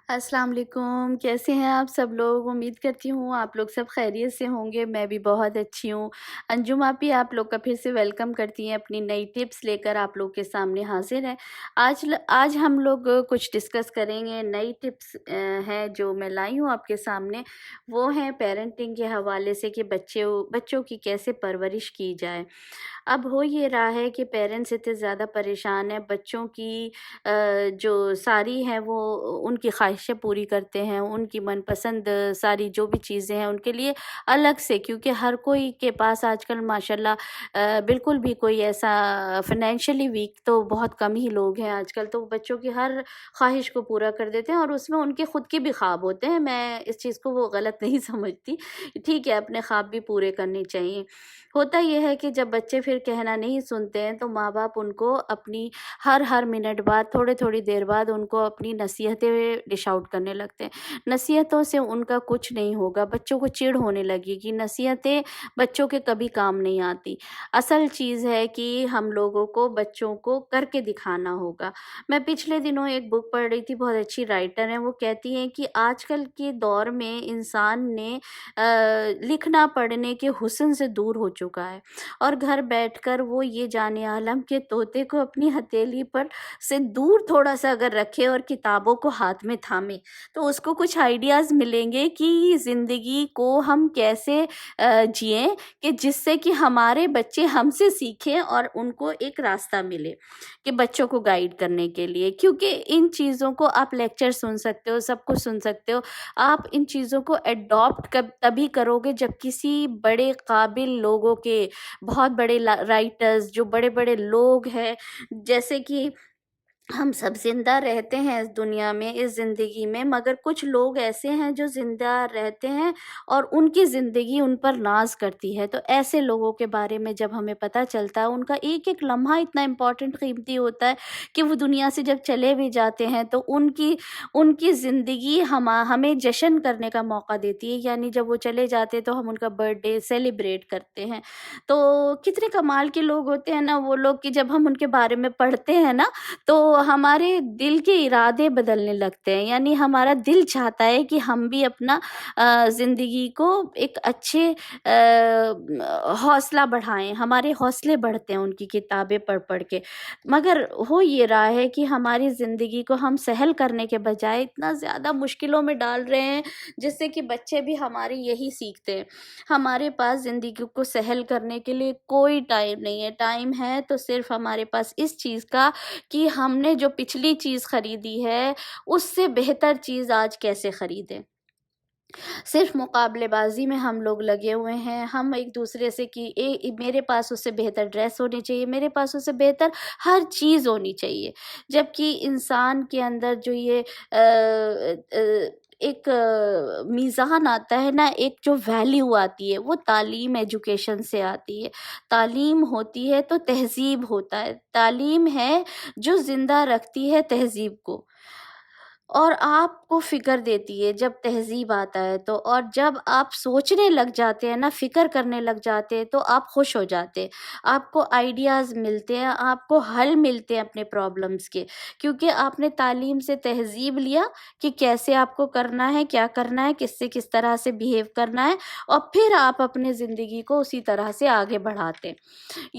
السلام علیکم، کیسے ہیں آپ سب لوگ؟ امید کرتی ہوں آپ لوگ سب خیریت سے ہوں گے۔ میں بھی بہت اچھی ہوں۔ انجم آپی آپ لوگ کا پھر سے ویلکم کرتی ہیں، اپنی نئی ٹپس لے کر آپ لوگ کے سامنے حاضر ہیں۔ آج ہم لوگ کچھ ڈسکس کریں گے۔ نئی ٹپس ہیں جو میں لائی ہوں آپ کے سامنے، وہ ہیں پیرنٹنگ کے حوالے سے کہ بچوں کی کیسے پرورش کی جائے۔ اب ہو یہ رہا ہے کہ پیرنٹس اتنے زیادہ پریشان ہیں، بچوں کی جو ساری ہیں وہ ان کی خواہشیں پوری کرتے ہیں، ان کی من پسند ساری جو بھی چیزیں ہیں ان کے لیے الگ سے، کیونکہ ہر کوئی کے پاس آج کل ماشاءاللہ بالکل بھی کوئی ایسا فائنینشلی ویک تو بہت کم ہی لوگ ہیں آج کل، تو بچوں کی ہر خواہش کو پورا کر دیتے ہیں، اور اس میں ان کے خود کے بھی خواب ہوتے ہیں۔ میں اس چیز کو وہ غلط نہیں سمجھتی، ٹھیک ہے، اپنے خواب بھی پورے کرنے چاہیے۔ ہوتا یہ ہے کہ جب بچے پھر کہنا نہیں سنتے ہیں تو ماں باپ ان کو اپنی ہر منٹ بعد، تھوڑی دیر بعد ان کو اپنی نصیحتیں ڈش آؤٹ کرنے لگتے ہیں۔ نصیحتوں سے ان کا کچھ نہیں ہوگا، بچوں کو چڑ ہونے لگے گی، نصیحتیں بچوں کے کبھی کام نہیں آتی۔ اصل چیز ہے کہ ہم لوگوں کو بچوں کو کر کے دکھانا ہوگا۔ میں پچھلے دنوں ایک بک پڑھ رہی تھی، بہت اچھی رائٹر ہیں، وہ کہتی ہیں کہ آج کل کے دور میں انسان نے لکھنا پڑھنے کے حسن سے دور ہو چکا ہے، اور گھر بیٹھ کر وہ یہ جانے عالم کے طوطے کو اپنی ہتھیلی پر سے دور تھوڑا سا اگر رکھے اور کتابوں کو ہاتھ میں تھامے تو اس کو کچھ آئیڈیاز ملیں گے کہ زندگی کو ہم کیسے جئیں، کہ جس سے کہ ہمارے بچے ہم سے سیکھیں اور ان کو ایک راستہ ملے کہ بچوں کو گائیڈ کرنے کے لیے۔ کیونکہ ان چیزوں کو آپ لیکچر سن سکتے ہو، سب کچھ سن سکتے ہو، آپ ان چیزوں کو اڈاپٹ تبھی کرو گے جب کسی بڑے قابل لوگوں کے، بہت بڑے رائٹرز، جو بڑے بڑے لوگ ہیں، جیسے کہ ہم سب زندہ رہتے ہیں اس دنیا میں، اس زندگی میں، مگر کچھ لوگ ایسے ہیں جو زندہ رہتے ہیں اور ان کی زندگی ان پر ناز کرتی ہے۔ تو ایسے لوگوں کے بارے میں جب ہمیں پتہ چلتا ہے، ان کا ایک ایک لمحہ اتنا امپورٹنٹ، قیمتی ہوتا ہے کہ وہ دنیا سے جب چلے بھی جاتے ہیں تو ان کی زندگی ہمیں جشن کرنے کا موقع دیتی ہے، یعنی جب وہ چلے جاتے ہیں تو ہم ان کا برتھ ڈے سیلیبریٹ کرتے ہیں۔ تو کتنے کمال کے لوگ ہوتے ہیں نا وہ لوگ، کہ جب ہم ان کے بارے میں پڑھتے ہیں نا تو ہمارے دل کے ارادے بدلنے لگتے ہیں، یعنی ہمارا دل چاہتا ہے کہ ہم بھی اپنا زندگی کو ایک اچھے حوصلہ بڑھائیں، ہمارے حوصلے بڑھتے ہیں ان کی کتابیں پڑھ پڑھ کے۔ مگر ہو یہ رہا ہے کہ ہماری زندگی کو ہم سہل کرنے کے بجائے اتنا زیادہ مشکلوں میں ڈال رہے ہیں، جس سے کہ بچے بھی ہمارے یہی سیکھتے ہیں۔ ہمارے پاس زندگی کو سہل کرنے کے لیے کوئی ٹائم نہیں ہے، ٹائم ہے تو صرف ہمارے پاس اس چیز کا کہ ہم نے جو پچھلی چیز خریدی ہے اس سے بہتر چیز آج کیسے خریدیں۔ صرف مقابلے بازی میں ہم لوگ لگے ہوئے ہیں، ہم ایک دوسرے سے کہ میرے پاس اس سے بہتر ڈریس ہونی چاہیے، میرے پاس اس سے بہتر ہر چیز ہونی چاہیے، جبکہ انسان کے اندر جو یہ ایک میزان آتا ہے نا، ایک جو ویلیو آتی ہے وہ تعلیم، ایجوکیشن سے آتی ہے۔ تعلیم ہوتی ہے تو تہذیب ہوتا ہے، تعلیم ہے جو زندہ رکھتی ہے تہذیب کو، اور آپ کو فکر دیتی ہے جب تہذیب آتا ہے تو، اور جب آپ سوچنے لگ جاتے ہیں نا، فکر کرنے لگ جاتے ہیں تو آپ خوش ہو جاتے ہیں، آپ کو آئیڈیاز ملتے ہیں، آپ کو حل ملتے ہیں اپنے پرابلمز کے، کیونکہ آپ نے تعلیم سے تہذیب لیا کہ کیسے آپ کو کرنا ہے، کیا کرنا ہے، کس سے کس طرح سے بیہیو کرنا ہے، اور پھر آپ اپنے زندگی کو اسی طرح سے آگے بڑھاتے ہیں۔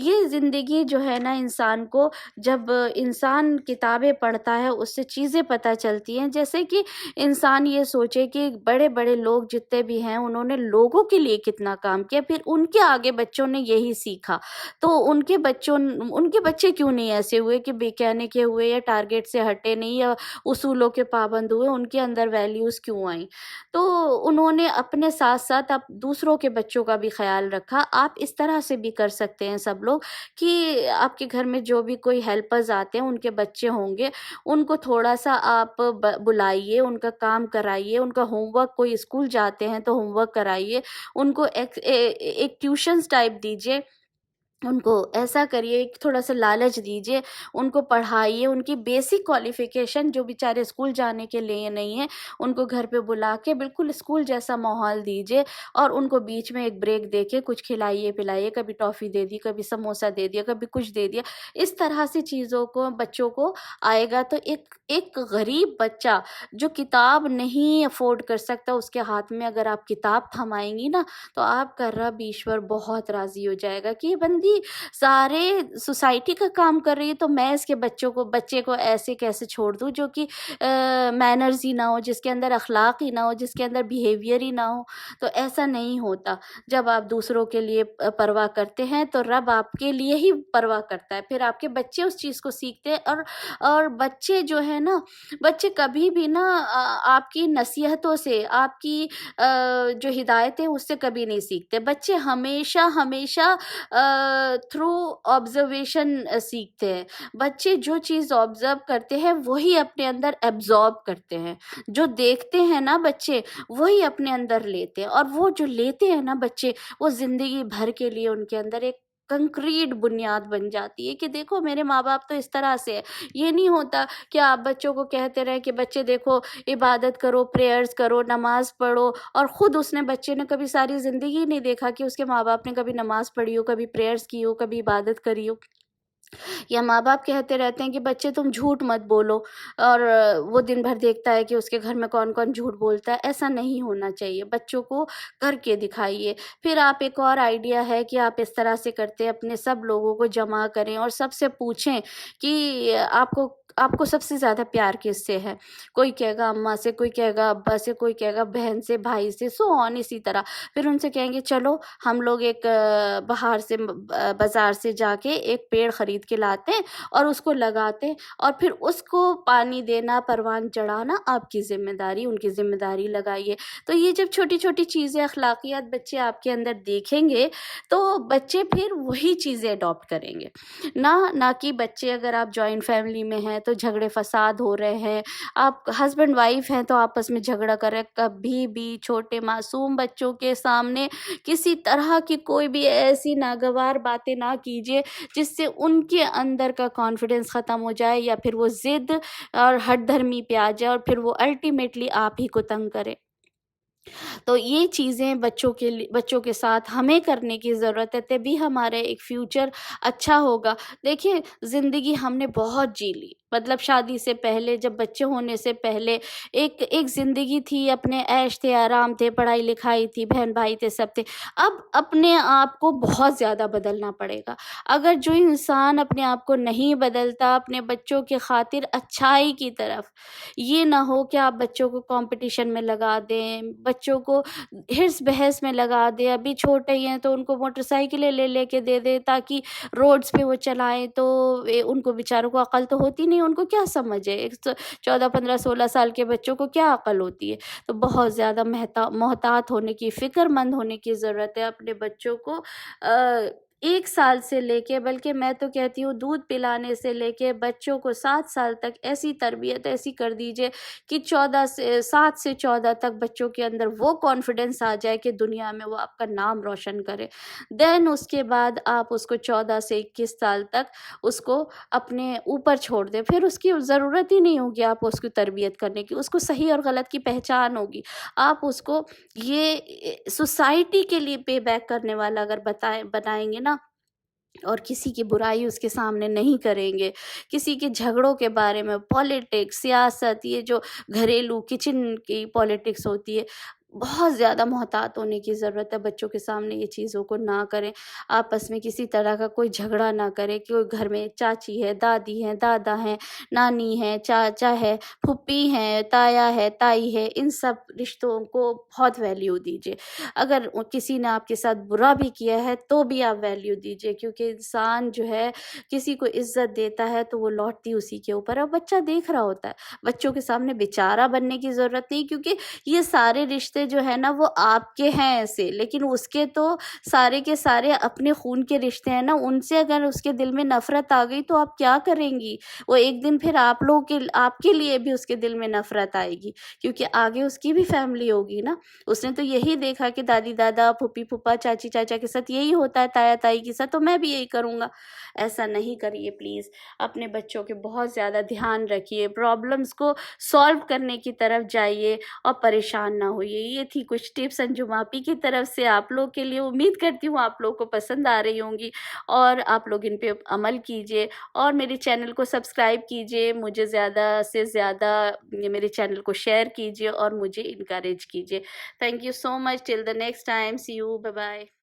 یہ زندگی جو ہے نا، انسان کو جب انسان کتابیں پڑھتا ہے اس سے چیزیں پتہ چلتی ہیں، جیسے کہ انسان یہ سوچے کہ بڑے بڑے لوگ جتنے بھی ہیں انہوں نے لوگوں کے لیے کتنا کام کیا، پھر ان کے آگے بچوں نے یہی سیکھا، تو ان کے بچے کیوں نہیں ایسے ہوئے کہ بے کہنے کے ہوئے، یا ٹارگیٹ سے ہٹے نہیں، یا اصولوں کے پابند ہوئے، ان کے اندر ویلیوز کیوں آئیں؟ تو انہوں نے اپنے ساتھ ساتھ اب دوسروں کے بچوں کا بھی خیال رکھا۔ آپ اس طرح سے بھی کر سکتے ہیں سب لوگ، کہ آپ کے گھر میں جو بھی کوئی ہیلپرز آتے ہیں، ان کے بچے ہوں گے، ان کو تھوڑا سا آپ بلائیے، ان کا کام کرائیے، ان کا ہوم ورک، کوئی اسکول جاتے ہیں تو ہوم ورک کرائیے، ان کو ایک ٹیوشنز ٹائپ دیجیے، ان کو ایسا کریے کہ تھوڑا سا لالچ دیجیے، ان کو پڑھائیے، ان کی بیسک کوالیفیکیشن جو بیچارے اسکول جانے کے لیے نہیں ہیں ان کو گھر پہ بلا کے بالکل اسکول جیسا ماحول دیجیے، اور ان کو بیچ میں ایک بریک دے کے کچھ کھلائیے پلائیے، کبھی ٹافی دے دی، کبھی سموسہ دے دیا، کبھی کچھ دے دیا۔ اس طرح سے چیزوں کو بچوں کو آئے گا تو ایک غریب بچہ جو کتاب نہیں افورڈ کر سکتا، اس کے ہاتھ میں اگر آپ کتاب تھمائیں گی نا تو آپ کا رب ایشور بہت راضی ہو جائے گا کہ یہ بندی سارے سوسائٹی کا کام کر رہی ہے، تو میں اس کے بچے کو ایسے کیسے چھوڑ دوں جو کہ مینرز ہی نہ ہو، جس کے اندر اخلاق ہی نہ ہو، جس کے اندر بیہیویئر ہی نہ ہو۔ تو ایسا نہیں ہوتا۔ جب آپ دوسروں کے لیے پرواہ کرتے ہیں تو رب آپ کے لیے ہی پرواہ کرتا ہے، پھر آپ کے بچے اس چیز کو سیکھتے ہیں، اور بچے جو ہے نا، بچے کبھی بھی نا آپ کی نصیحتوں سے، آپ کی جو ہدایتیں اس سے کبھی نہیں سیکھتے۔ بچے ہمیشہ تھرو آبزرویشن سیکھتے ہیں۔ بچے جو چیز آبزرو کرتے ہیں وہی اپنے اندر ایبزارب کرتے ہیں، جو دیکھتے ہیں نا بچے وہی اپنے اندر لیتے ہیں، اور وہ جو لیتے ہیں نا بچے وہ زندگی بھر کے لیے ان کے اندر ایک کنکریٹ بنیاد بن جاتی ہے کہ دیکھو میرے ماں باپ تو اس طرح سے ہے۔ یہ نہیں ہوتا کہ آپ بچوں کو کہتے رہیں کہ بچے دیکھو عبادت کرو، پریئرز کرو، نماز پڑھو، اور خود بچے نے کبھی ساری زندگی نہیں دیکھا کہ اس کے ماں باپ نے کبھی نماز پڑھی ہو، کبھی پریئرز کی ہو، کبھی عبادت کری ہو۔ یا ماں باپ کہتے رہتے ہیں کہ بچے تم جھوٹ مت بولو، اور وہ دن بھر دیکھتا ہے کہ اس کے گھر میں کون کون جھوٹ بولتا ہے۔ ایسا نہیں ہونا چاہیے، بچوں کو کر کے دکھائیے۔ پھر آپ ایک اور آئیڈیا ہے کہ آپ اس طرح سے کرتے اپنے سب لوگوں کو جمع کریں اور سب سے پوچھیں کہ آپ کو سب سے زیادہ پیار کس سے ہے۔ کوئی کہے گا اماں سے، کوئی کہے گا ابا سے، کوئی کہے گا بہن سے، بھائی سے، سو آن اسی طرح۔ پھر ان سے کہیں گے چلو ہم لوگ ایک باہر سے بازار سے جا کے ایک پیڑ خرید کے لاتے ہیں اور اس کو لگاتے ہیں، اور پھر اس کو پانی دینا، پروان چڑھانا آپ کی ذمہ داری، ان کی ذمہ داری لگائیے۔ تو یہ جب چھوٹی چھوٹی چیزیں، اخلاقیات بچے آپ کے اندر دیکھیں گے تو بچے پھر وہی چیزیں اڈاپٹ کریں گے۔ نہ کہ بچے اگر آپ جوائنٹ فیملی میں ہیں تو جھگڑے فساد ہو رہے ہیں، آپ ہسبینڈ وائف ہیں تو آپس میں جھگڑا کر رہے ہیں، کبھی بھی چھوٹے معصوم بچوں کے سامنے کسی طرح کی کوئی بھی ایسی ناگوار باتیں نہ کیجیے جس سے ان کے اندر کا کانفیڈنس ختم ہو جائے، یا پھر وہ ضد اور ہٹ دھرمی پہ آ جائے اور پھر وہ الٹیمیٹلی آپ ہی کو تنگ کرے۔ تو یہ چیزیں بچوں کے ساتھ ہمیں کرنے کی ضرورت ہے، تبھی ہمارا ایک فیوچر اچھا ہوگا۔ دیکھیں زندگی ہم نے بہت جی لی، مطلب شادی سے پہلے، جب بچے ہونے سے پہلے ایک زندگی تھی، اپنے عیش تھے، آرام تھے، پڑھائی لکھائی تھی، بہن بھائی تھے، سب تھے۔ اب اپنے آپ کو بہت زیادہ بدلنا پڑے گا۔ اگر جو انسان اپنے آپ کو نہیں بدلتا اپنے بچوں کی خاطر اچھائی کی طرف، یہ نہ ہو کہ آپ بچوں کو کمپٹیشن میں لگا دیں، بچوں کو ہرس بحث میں لگا دیں، ابھی چھوٹے ہی ہیں تو ان کو موٹر سائیکلیں لے کے دے دیں تاکہ روڈز پہ وہ چلائیں، تو ان کو بیچاروں کو عقل تو ہوتی نہیں، ان کو کیا سمجھ ہے؟ 14 15 16 سال کے بچوں کو کیا عقل ہوتی ہے؟ تو بہت زیادہ محتاط ہونے کی، فکر مند ہونے کی ضرورت ہے اپنے بچوں کو 1 سال سے لے کے، بلکہ میں تو کہتی ہوں دودھ پلانے سے لے کے بچوں کو 7 سال تک ایسی تربیت ایسی کر دیجئے کہ 7 سے 14 تک بچوں کے اندر وہ کانفیڈنس آ جائے کہ دنیا میں وہ آپ کا نام روشن کرے۔ دین اس کے بعد آپ اس کو 14 سے 21 سال تک اس کو اپنے اوپر چھوڑ دیں، پھر اس کی ضرورت ہی نہیں ہوگی آپ اس کی تربیت کرنے کی، اس کو صحیح اور غلط کی پہچان ہوگی۔ آپ اس کو یہ سوسائٹی کے لیے پے بیک کرنے والا اگر بنائیں گے نا، اور کسی کی برائی اس کے سامنے نہیں کریں گے، کسی کے جھگڑوں کے بارے میں، پالیٹکس، سیاست، یہ جو گھریلو کچن کی پالیٹکس ہوتی ہے، بہت زیادہ محتاط ہونے کی ضرورت ہے۔ بچوں کے سامنے یہ چیزوں کو نہ کریں، آپس میں کسی طرح کا کوئی جھگڑا نہ کریں، کہ گھر میں چاچی ہے، دادی ہے، دادا ہے، نانی ہے، چاچا ہے، پھوپھی ہے، تایا ہے، تائی ہے، ان سب رشتوں کو بہت ویلیو دیجیے۔ اگر کسی نے آپ کے ساتھ برا بھی کیا ہے تو بھی آپ ویلیو دیجیے، کیونکہ انسان جو ہے کسی کو عزت دیتا ہے تو وہ لوٹتی اسی کے اوپر ہے، اور بچہ دیکھ رہا ہوتا ہے۔ بچوں کے سامنے بیچارہ بننے کی ضرورت نہیں، کیونکہ یہ سارے رشتے رشتے جو ہے نا وہ آپ کے ہیں ایسے، لیکن اس کے تو سارے کے سارے اپنے خون کے رشتے ہیں نا، ان سے اگر اس کے دل میں نفرت آ گئی تو آپ کیا کریں گی؟ وہ ایک دن پھر آپ کے لیے بھی اس کے دل میں نفرت آئے گی، کیونکہ آگے اس کی بھی فیملی ہوگی نا۔ اس نے تو یہی دیکھا کہ دادی دادا، پھوپھی پھوپھا، چاچی چاچا کے ساتھ یہی ہوتا ہے، تایا تائی کے ساتھ، تو میں بھی یہی کروں گا۔ ایسا نہیں کریے پلیز، اپنے بچوں کے بہت زیادہ دھیان رکھیے، پرابلمس کو سالو کرنے کی طرف جائیے اور پریشان نہ ہوئیے۔ یہ تھی کچھ ٹپس انجم آپی کی طرف سے آپ لوگ کے لیے، امید کرتی ہوں آپ لوگ کو پسند آ رہی ہوں گی اور آپ لوگ ان پہ عمل کیجیے، اور میرے چینل کو سبسکرائب کیجیے، مجھے زیادہ سے زیادہ میرے چینل کو شیئر کیجیے اور مجھے انکریج کیجیے۔ Thank you so much, till the next time, see you, bye bye.